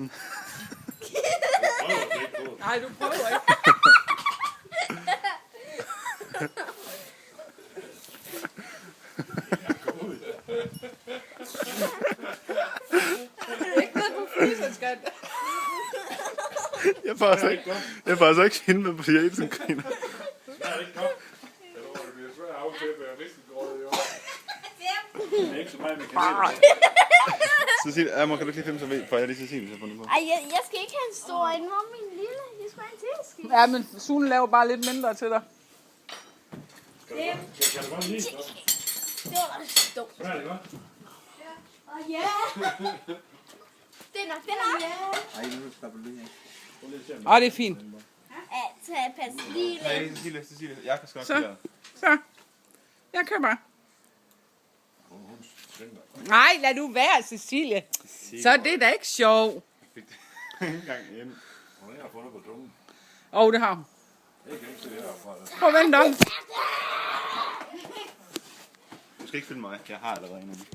sådan. Nej, du prøver ikke. Ikke noget, du fryser, skat. Jeg får altså ikke hende med på Jensen griner. Cecilie, kan du ikke lige finde sig for jeg lige Cecilie på nu? Ej, jeg skal ikke have en stor en, hvor min lille. Jeg skal have en tilski. Ja, men Sune laver bare lidt mindre til dig. Det var da dumt. Ja. Det er nok. Ej, nu stopper du lige. Det er fint. Så jeg passer lige lidt. Cecilie, jeg kan godt Så. Jeg køber. Nej, lad du være, Cecilie. Så det er da ikke sjovt. Ikke engang ind. Hun har fundet på tungen. Det har hun. Ikke det herfra. Prøv at vente om. Du skal ikke filme mig. Jeg har allerede en.